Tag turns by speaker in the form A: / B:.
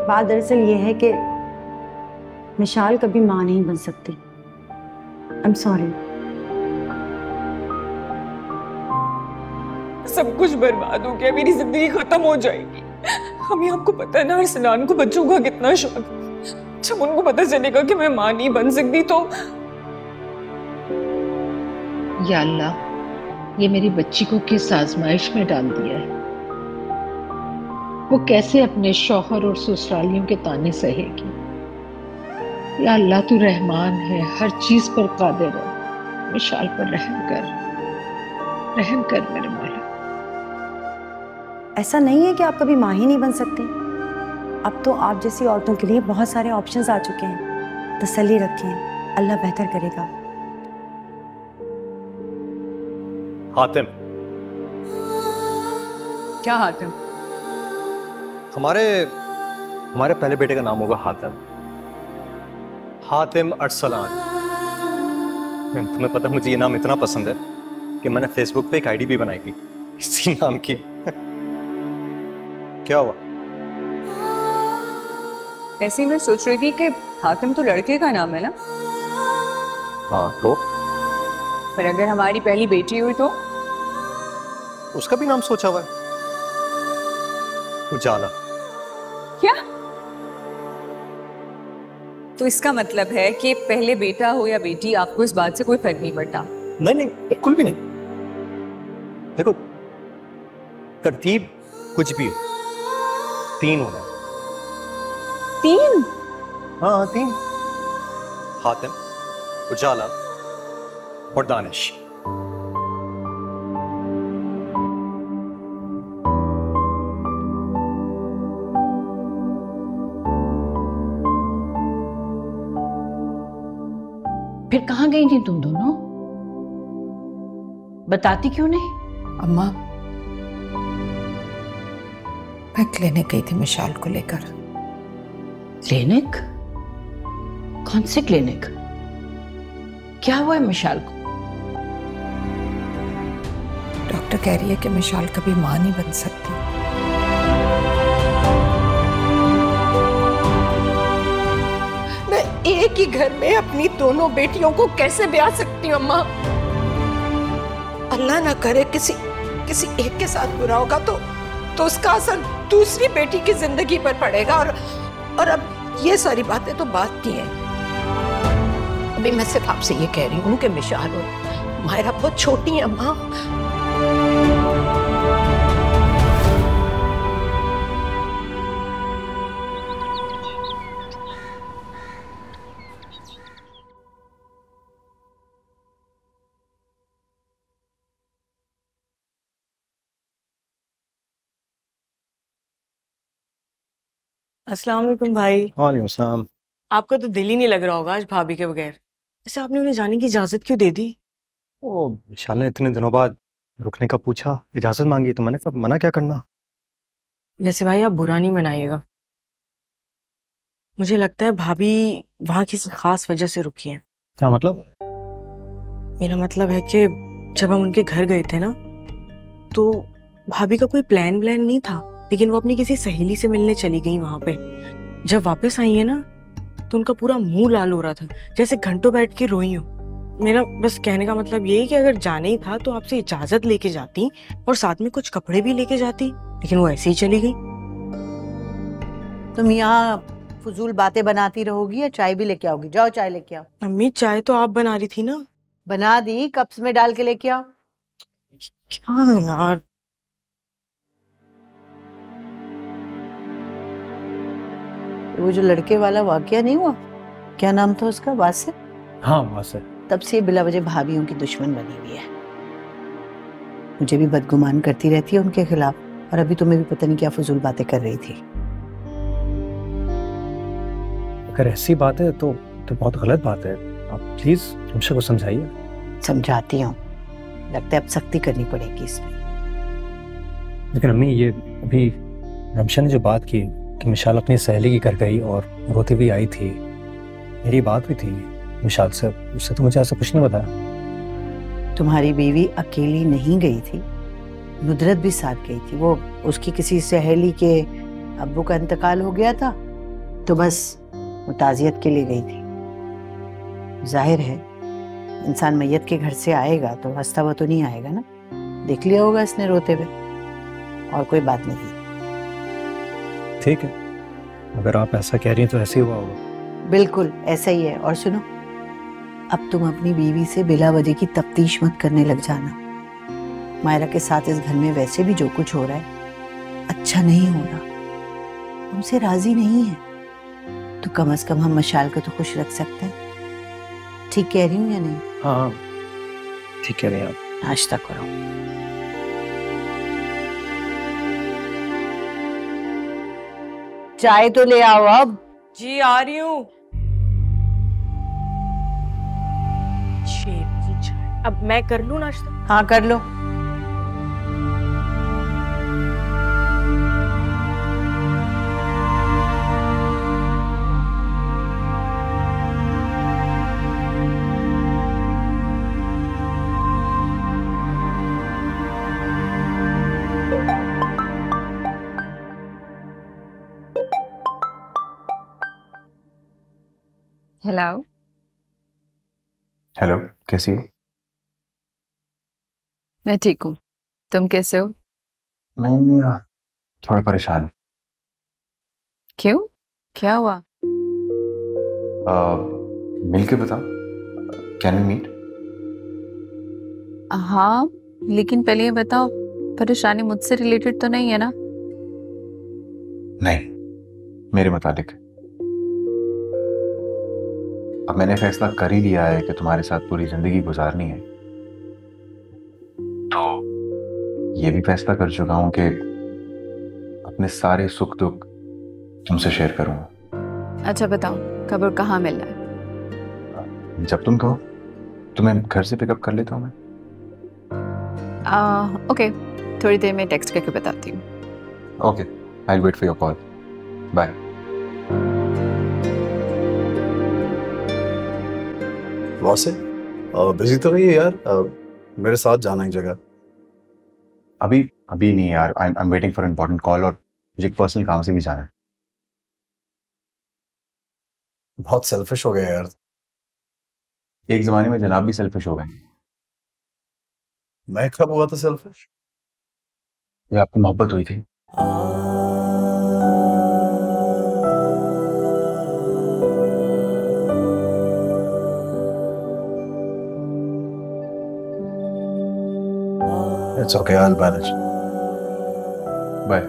A: बात दरअसल ये है कि मिशाल कभी माँ नहीं बन सकती। I am sorry.
B: सब कुछ बर्बाद हो गया, मेरी जिंदगी खत्म हो जाएगी। हमें आपको पता है ना अरसलान को बच्चों का कितना शौक है। जब उनको पता चलेगा कि मैं माँ नहीं बन सकती तो
C: या अल्लाह, ये मेरी बच्ची को किस आजमाइश में डाल दिया है। वो कैसे अपने शौहर और ससुरालियों के ताने सहेगी। या अल्लाह, तू रहमान है, हर चीज पर कादिर है। मिशाल पर रहम कर मेरे मौला।
A: ऐसा नहीं है कि आप कभी माँ ही नहीं बन सकती। अब तो आप जैसी औरतों के लिए बहुत सारे ऑप्शंस आ चुके हैं। तसल्ली रखें, अल्लाह बेहतर करेगा।
D: हातिम।
B: क्या हातिम?
D: हमारे पहले बेटे का नाम होगा हातिम। हातिम अरसलान। तुम्हें पता, मुझे ये नाम इतना पसंद है कि मैंने फेसबुक पे एक आईडी भी बनाई थी इसी नाम की। क्या हुआ?
B: ऐसे ही मैं सोच रही थी कि हातिम तो लड़के का नाम है ना।
D: हाँ तो
B: पर अगर हमारी पहली बेटी हुई तो?
D: उसका भी नाम सोचा हुआ है, उजाला।
B: क्या? तो इसका मतलब है कि पहले बेटा हो या बेटी, आपको इस बात से कोई फर्क नहीं पड़ता?
D: नहीं नहीं, बिल्कुल भी नहीं। देखो, तरतीब कुछ भी हो, 3 होना।
B: 3?
D: हाँ 3। हातिम, उजाला और दानिश।
C: फिर कहाँ गई थी तुम दोनों? बताती क्यों नहीं?
E: अम्मा, मैं क्लिनिक गई थी मिशाल को लेकर।
C: क्लिनिक? कौन से क्लिनिक? क्या हुआ है मिशाल को?
E: डॉक्टर कह रही है कि मिशाल कभी मां नहीं बन सकती। मैं एक ही घर में अपनी दोनों बेटियों को कैसे ब्याह सकती हूँ अम्मा? अल्लाह ना करे किसी एक के साथ बुरा होगा तो उसका असर दूसरी बेटी की जिंदगी पर पड़ेगा। और अब ये सारी बातें तो बात की हैं। अभी मैं सिर्फ आपसे ये कह रही हूँ कि मिशाल और मायरा बहुत छोटी है अम्मा।
F: अस्सलाम वालेकुम भाई।
D: वालेकुम सलाम।
F: आपका तो दिल ही नहीं लग रहा होगा आज भाभी के बगैर। ऐसे आपने उन्हें जाने की इजाजत क्यों दे दी?
D: ओ, विशाल ने इतने दिनों बाद रुकने का पूछा, इजाजत मांगी, तो मैंने कहा मना क्या करना।
F: वैसे भाई आप बुरा नहीं मनाइएगा। मुझे लगता है भाभी वहां किसी खास वजह से रुकी है।
D: क्या मतलब?
F: मेरा मतलब है कि जब हम उनके घर गए थे ना, तो भाभी का कोई प्लान नहीं था, लेकिन वो अपनी किसी सहेली से मिलने चली गई वहां पे। जब वापस आई है ना, तो उनका पूरा मुंह लाल हो रहा था, जैसे घंटों बैठ के रोई हो। मेरा बस कहने का मतलब यही कि अगर जाना ही था तो आपसे इजाजत लेके जाती और साथ में कुछ कपड़े भी लेके जाती, लेकिन वो ऐसे ही चली गई।
G: तुम यहाँ फजूल बातें बनाती रहोगी या चाय भी लेके आओगी? जाओ चाय लेके आओ।
F: अम्मी चाय तो आप बना रही थी ना।
G: बना दी, कप्स में डाल के लेके आओ।
F: क्या यार,
G: वो जो लड़के वाला वाकया नहीं हुआ, क्या नाम था उसका? वासिफ।
D: हाँ वासिफ।
G: तब से बिला वजह भाभियों की दुश्मन बनी हुई है। मुझे भी बदगुमान करती रहती है उनके खिलाफ, और अभी तुम्हें भी पता नहीं क्या फजूल बातें कर रही थी।
D: अगर ऐसी बात है तो बहुत गलत बात है। आप प्लीज रमशा को समझाइए।
G: समझाती हूँ, लगता है अब सख्ती करनी पड़ेगी इसमें।
D: लेकिन अम्मी, ये अभी रमशा ने जो बात की कि मिशाल अपनी सहेली की घर गई और रोती हुई आई थी, मेरी बात हुई थी मिशाल से, उससे तो मुझे ऐसा कुछ नहीं बताया।
G: तुम्हारी बीवी अकेली नहीं गई थी, नुदरत भी साथ गई थी। वो उसकी किसी सहेली के अब्बू का इंतकाल हो गया था, तो बस वो ताज़ियत के लिए गई थी। जाहिर है इंसान मैयत के घर से आएगा तो हंसता हुआ तो नहीं आएगा ना। देख लिया होगा इसने रोते हुए, और कोई बात नहीं।
D: ठीक है, अगर आप ऐसा कह रही हैं तो ऐसे ही हुआ होगा।
G: बिल्कुल ऐसा ही है। और सुनो, अब तुम अपनी बीवी से बिला वजह की तफ्तीश मत करने लग जाना। मायरा के साथ इस घर में वैसे भी जो कुछ हो रहा है अच्छा नहीं हो रहा, हमसे राजी नहीं है, तो कम से कम हम मशाल को तो खुश रख सकते हैं। ठीक कह रही हूँ या नहीं?
D: हाँ ठीक कह रही हैं आप।
G: नाश्ता करो। चाय तो ले आओ अब।
F: जी आ रही हूँ। शेर की चाय। अब मैं कर लूँ नाश्ता?
G: हाँ कर लो।
H: हेलो।
I: हेलो, कैसी हो?
H: मैं ठीक हूँ, तुम कैसे हो?
I: मैं थोड़ा परेशान हूँ।
H: क्यों, क्या हुआ?
I: मिल के बताओ, कैन वी मीट?
H: हाँ, लेकिन पहले ये बताओ, परेशानी मुझसे रिलेटेड तो नहीं है ना?
I: नहीं, मेरे मुतालिक। अब मैंने फैसला कर ही लिया है कि तुम्हारे साथ पूरी जिंदगी गुजारनी है, तो ये भी फैसला कर चुका हूं कि अपने सारे सुख दुख तुमसे शेयर करूंगा।
H: अच्छा बताओ, कब और कहाँ मिलना है?
I: जब तुम कहो, तुम्हें घर से पिकअप कर लेता हूं मैं।
H: ओके, थोड़ी देर में टेक्स्ट करके बताती हूँ।
I: Okay, I will wait for your call. Bye.
J: वैसे बिजी तो नहीं है यार, मेरे साथ जाना एक जगह।
I: अभी नहीं यार, I am waiting for important call, और मुझे एक पर्सनल काम से भी जाना है।
J: बहुत सेल्फिश हो गया यार।
I: एक जमाने में जनाब भी सेल्फिश हो गए।
J: मैं कब हुआ था सेल्फिश?
I: ये आपको मोहब्बत हुई थी।
J: It's okay, I'll manage.
I: Bye.